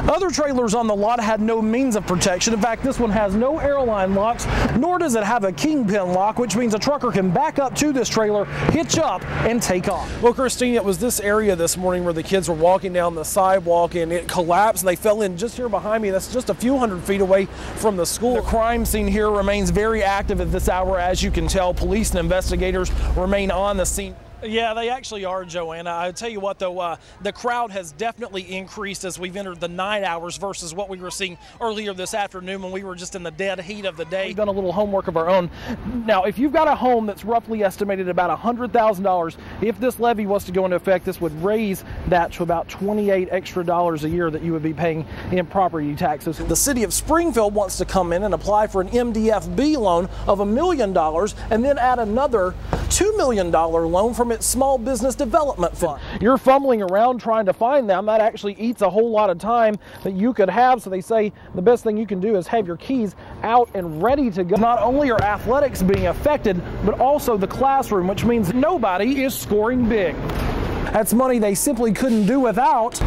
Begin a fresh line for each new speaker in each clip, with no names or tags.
Other trailers on the lot had no means of protection. In fact, this one has no airline locks, nor does it have a kingpin lock, which means a trucker can back up to this trailer, hitch up, and take off. Well, Christine, it was this area this morning where the kids were walking down the sidewalk and it collapsed and they fell in just here behind me. That's just a few hundred feet away from the school. The crime scene here remains very active at this hour. As you can tell, police and investigators remain on the scene. Yeah, they actually are, Joanna. I tell you what, though, the crowd has definitely increased as we've entered the night hours versus what we were seeing earlier this afternoon when we were just in the dead heat of the day. We've done a little homework of our own. Now, if you've got a home that's roughly estimated about $100,000, if this levy was to go into effect, this would raise that to about $28 extra a year that you would be paying in property taxes. The city of Springfield wants to come in and apply for an MDFB loan of $1 million and then add another $2 million loan from its Small Business Development Fund. You're fumbling around trying to find them. That actually eats a whole lot of time that you could have. So they say the best thing you can do is have your keys out and ready to go. Not only are athletics being affected, but also the classroom, which means nobody is scoring big. That's money they simply couldn't do without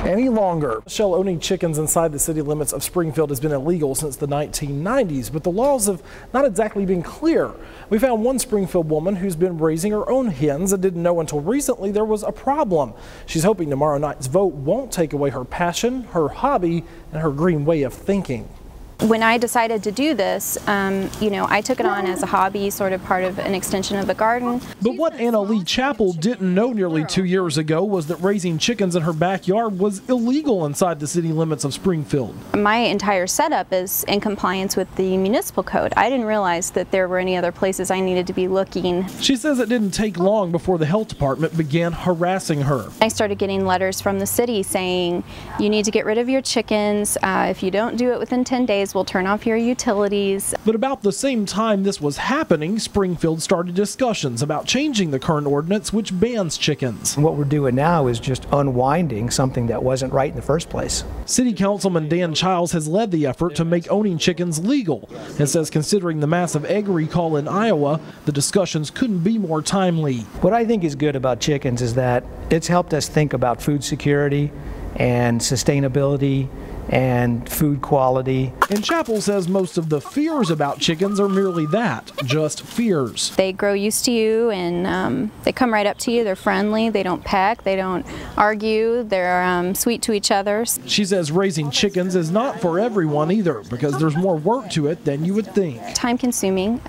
any longer. Michelle, owning chickens inside the city limits of Springfield has been illegal since the 1990s, but the laws have not exactly been clear. We found one Springfield woman who's been raising her own hens and didn't know until recently there was a problem. She's hoping tomorrow night's vote won't take away her passion, her hobby, and her green way of thinking.
When I decided to do this, I took it on as a hobby, sort of part of an extension of the garden.
But what Anna Lee Chappell didn't know nearly 2 years ago was that raising chickens in her backyard was illegal inside the city limits of Springfield.
My entire setup is in compliance with the municipal code. I didn't realize that there were any other places I needed to be looking.
She says it didn't take long before the health department began harassing her.
I started getting letters from the city saying, you need to get rid of your chickens. If you don't do it within 10 days, we'll turn off your utilities.
But about the same time this was happening, Springfield started discussions about changing the current ordinance which bans chickens.
What we're doing now is just unwinding something that wasn't right in the first place.
City Councilman Dan Childs has led the effort to make owning chickens legal and says considering the massive egg recall in Iowa, the discussions couldn't be more timely.
What I think is good about chickens is that it's helped us think about food security and sustainability and food quality.
And Chappell says most of the fears about chickens are merely that, just fears.
They grow used to you and they come right up to you. They're friendly, they don't peck, they don't argue, they're sweet to each other.
She says raising chickens is not for everyone either because there's more work to it than you would think.
Time consuming,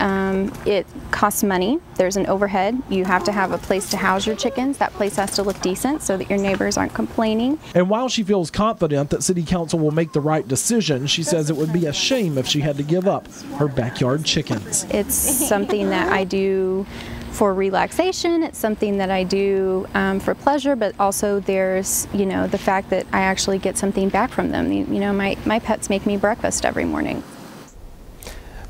it costs money, there's an overhead, you have to have a place to house your chickens, that place has to look decent so that your neighbors aren't complaining.
And while she feels confident that City Council will make the right decision, she says it would be a shame if she had to give up her backyard chickens.
It's something that I do for relaxation, it's something that I do for pleasure, but also there's, the fact that I actually get something back from them. My pets make me breakfast every morning.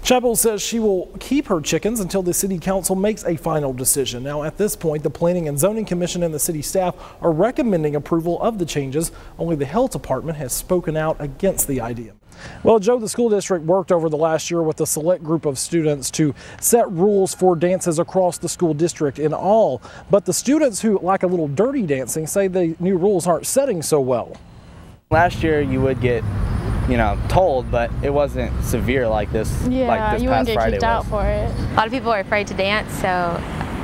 Chappell says she will keep her chickens until the City Council makes a final decision. Now, at this point, the Planning and Zoning Commission and the city staff are recommending approval of the changes. Only the Health Department has spoken out against the idea. Well, Joe, the school district worked over the last year with a select group of students to set rules for dances across the school district in all. But the students who like a little dirty dancing say the new rules aren't setting so well.
Last year you would get told, but it wasn't severe like this.
Yeah,
like this
you
past
wouldn't get
Friday
kicked out
was.
for it.
A lot of people are afraid to dance, so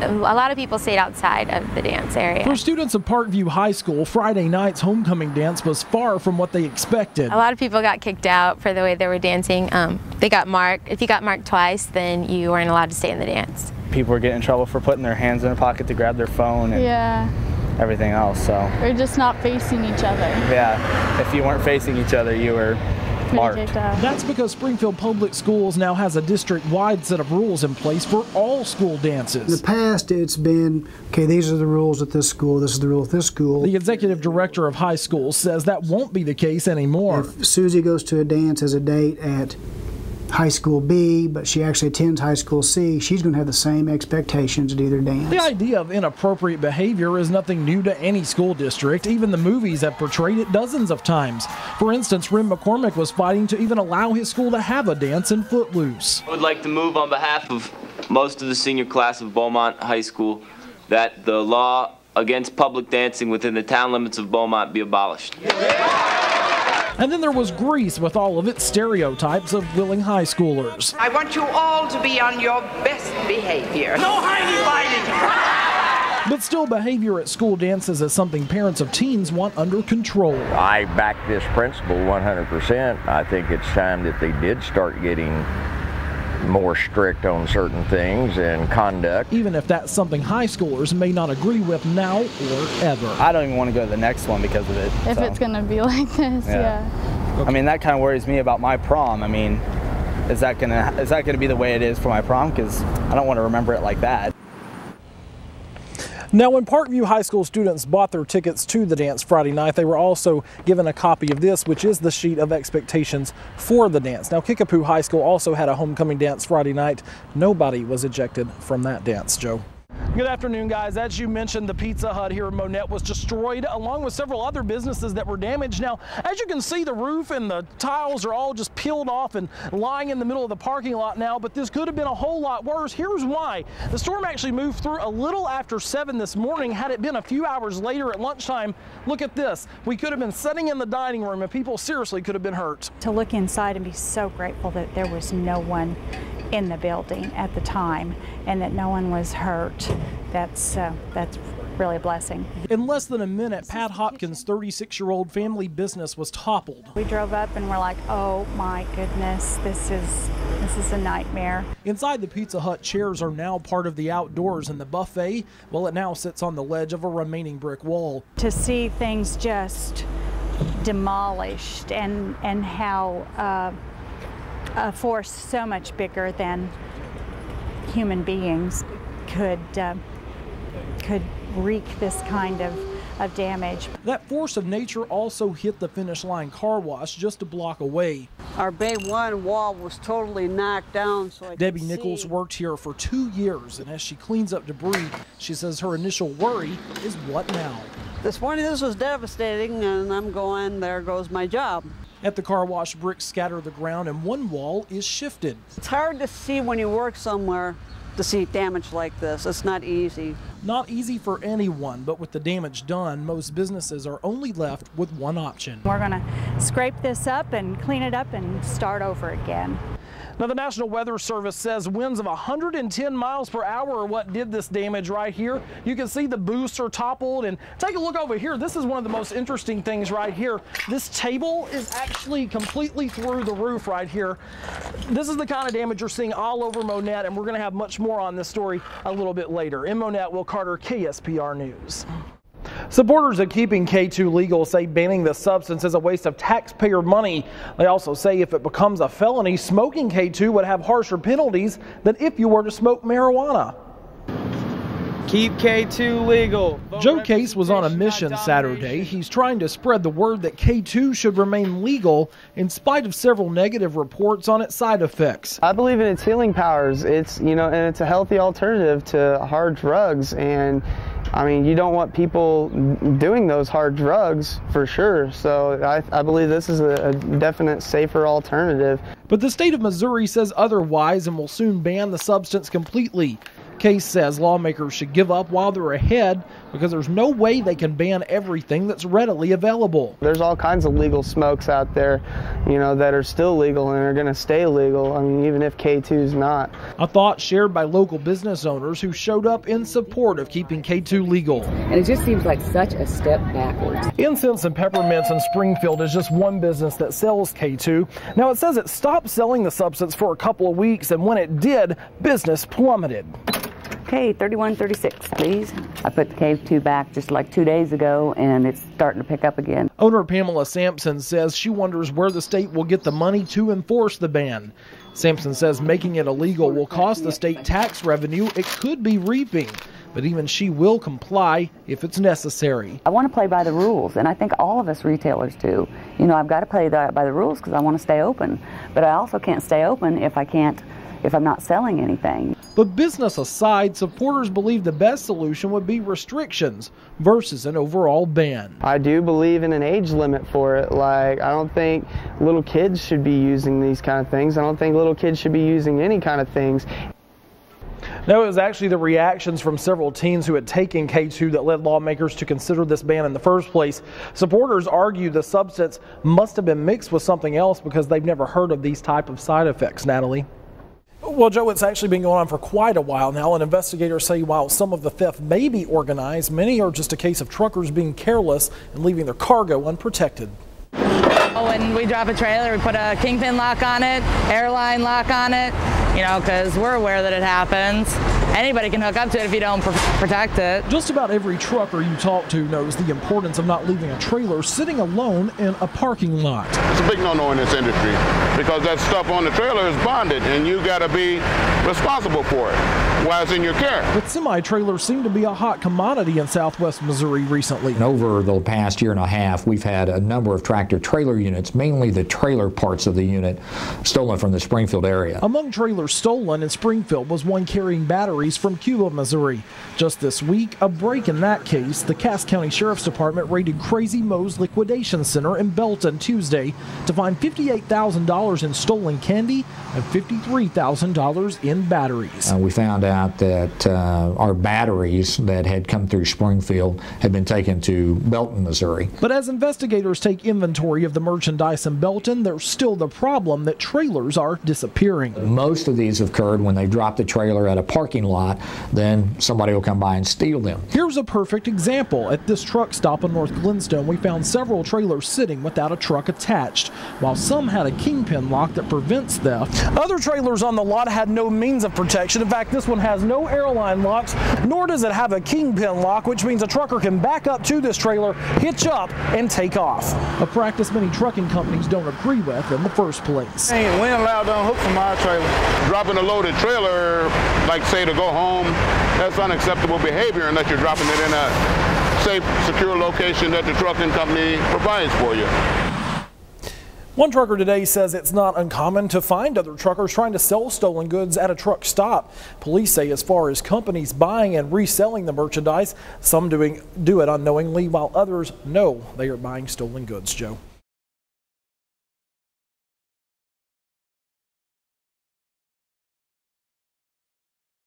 a lot of people stayed outside of the dance area.
For students of Parkview High School, Friday night's homecoming dance was far from what they expected.
A lot of people got kicked out for the way they were dancing. They got marked. If you got marked twice, then you weren't allowed to stay in the dance.
People were getting in trouble for putting their hands in their pocket to grab their phone and everything else. So
we're just not facing each other.
Yeah, if you weren't facing each other, you were marked.
That's because Springfield Public Schools now has a district-wide set of rules in place for all school dances.
In the past, it's been, okay, these are the rules at this school, this is the rule at this school.
The executive director of high schools says that won't be the case anymore.
If Susie goes to a dance as a date at high school B, but she actually attends high school C, she's going to have the same expectations at either dance.
The idea of inappropriate behavior is nothing new to any school district. Even the movies have portrayed it dozens of times. For instance, Rim McCormick was fighting to even allow his school to have a dance in Footloose.
I would like to move on behalf of most of the senior class of Beaumont High School that the law against public dancing within the town limits of Beaumont be abolished.
And then there was Grease with all of its stereotypes of willing high schoolers.
I want you all to be on your best behavior. No hiding fighting!
But still, behavior at school dances is something parents of teens want under control.
I back this principle 100%. I think it's time that they did start getting more strict on certain things and conduct.
Even if that's something high schoolers may not agree with now or ever.
I don't even want to go to the next one because of it.
If it's going to be like this, yeah.
I mean, that kind of worries me about my prom. I mean, is that gonna be the way it is for my prom? Because I don't want to remember it like that.
Now, when Parkview High School students bought their tickets to the dance Friday night, they were also given a copy of this, which is the sheet of expectations for the dance. Now, Kickapoo High School also had a homecoming dance Friday night. Nobody was ejected from that dance, Joe. Good afternoon, guys. As you mentioned, the Pizza Hut here in Monette was destroyed, along with several other businesses that were damaged. Now, as you can see, the roof and the tiles are all just peeled off and lying in the middle of the parking lot now, but this could have been a whole lot worse. Here's why. The storm actually moved through a little after 7 this morning. Had it been a few hours later at lunchtime, look at this. We could have been sitting in the dining room and people seriously could have been hurt.
To look inside and be so grateful that there was no one in the building at the time and that no one was hurt, that's really a blessing.
In less than a minute, Pat Hopkins' 36-year-old family business was toppled.
We drove up and we're like, oh my goodness, this is a nightmare.
Inside the Pizza Hut, chairs are now part of the outdoors, and the buffet, well, it now sits on the ledge of a remaining brick wall.
To see things just demolished and how a force so much bigger than human beings could wreak this kind of damage.
That force of nature also hit the Finish Line car wash just a block away.
Our Bay 1 wall was totally knocked down. So
Debbie Nichols worked here for 2 years, and as she cleans up debris, she says her initial worry is what now?
This morning this was devastating, and I'm going, there goes my job.
At the car wash, bricks scatter the ground and one wall is shifted.
It's hard to see when you work somewhere to see damage like this. It's not easy.
Not easy for anyone, but with the damage done, most businesses are only left with one option.
We're going to scrape this up and clean it up and start over again.
Now, the National Weather Service says winds of 110 miles per hour are what did this damage right here. You can see the boosts are toppled, and take a look over here. This is one of the most interesting things right here. This table is actually completely through the roof right here. This is the kind of damage you're seeing all over Monette, and we're going to have much more on this story a little bit later. In Monette, Will Carter, KSPR News. Supporters of keeping K2 legal say banning the substance is a waste of taxpayer money. They also say if it becomes a felony, smoking K2 would have harsher penalties than if you were to smoke marijuana.
Keep K2 legal.
Joe Case was on a mission Saturday. He's trying to spread the word that K2 should remain legal in spite of several negative reports on its side effects.
I believe in its healing powers. It's, and it's a healthy alternative to hard drugs, and I mean, you don't want people doing those hard drugs for sure. So I believe this is a definite safer alternative.
But the state of Missouri says otherwise and will soon ban the substance completely. Case says lawmakers should give up while they're ahead because there's no way they can ban everything that's readily available.
There's all kinds of legal smokes out there, that are still legal and are going to stay legal. I mean, even if K2 is not.
A thought shared by local business owners who showed up in support of keeping K2 legal.
And it just seems like such a step backwards.
Incense and Peppermints in Springfield is just one business that sells K2. Now, it says it stopped selling the substance for a couple of weeks, and when it did, business plummeted.
Okay, 3136, please. I put the K2 back just like 2 days ago, and it's starting to pick up again.
Owner Pamela Sampson says she wonders where the state will get the money to enforce the ban. Sampson says making it illegal will cost the state tax revenue it could be reaping, but even she will comply if it's necessary.
I want to play by the rules, and I think all of us retailers do. I've got to play by the rules because I want to stay open, but I also can't stay open if I'm not selling anything.
But business aside, supporters believe the best solution would be restrictions versus an overall ban.
I do believe in an age limit for it. I don't think little kids should be using these kind of things. I don't think little kids should be using any kind of things.
No, it was actually the reactions from several teens who had taken K2 that led lawmakers to consider this ban in the first place. Supporters argue the substance must have been mixed with something else because they've never heard of these type of side effects. Natalie? Well, Joe, it's actually been going on for quite a while now, and investigators say while some of the theft may be organized, many are just a case of truckers being careless and leaving their cargo unprotected.
When we drop a trailer, we put a kingpin lock on it, airline lock on it, you know, because we're aware that it happens. Anybody can hook up to it if you don't protect it.
Just about every trucker you talk to knows the importance of not leaving a trailer sitting alone in a parking lot.
It's a big no-no in this industry because that stuff on the trailer is bonded and you got to be responsible for it while it's in your care.
But semi-trailers seem to be a hot commodity in southwest Missouri recently.
Over the past year and a half, we've had a number of tractor-trailer units, mainly the trailer parts of the unit, stolen from the Springfield area.
Among trailers stolen in Springfield was one carrying batteries from Cuba, Missouri. Just this week, a break in that case, the Cass County Sheriff's Department raided Crazy Mo's Liquidation Center in Belton Tuesday to find $58,000 in stolen candy and $53,000 in batteries.
We found out that our batteries that had come through Springfield had been taken to Belton, Missouri.
But as investigators take inventory of the merchandise in Belton, there's still the problem that trailers are disappearing.
Most of these have occurred when they drop the trailer at a parking lot, then somebody will come by and steal them.
Here's a perfect example. At this truck stop in North Glenstone, we found several trailers sitting without a truck attached, while some had a kingpin lock that prevents theft. Other trailers on the lot had no means of protection. In fact, this one has no airline locks, nor does it have a kingpin lock, which means a trucker can back up to this trailer, hitch up, and take off. A practice many trucking companies don't agree with in the first place.
Hey, we ain't allowed to unhook from our trailer. Dropping a loaded trailer, like say to go home, that's unacceptable behavior unless you're dropping it in a safe, secure location that the trucking company provides for you.
One trucker today says it's not uncommon to find other truckers trying to sell stolen goods at a truck stop. Police say as far as companies buying and reselling the merchandise, some do it unknowingly while others know they are buying stolen goods, Joe.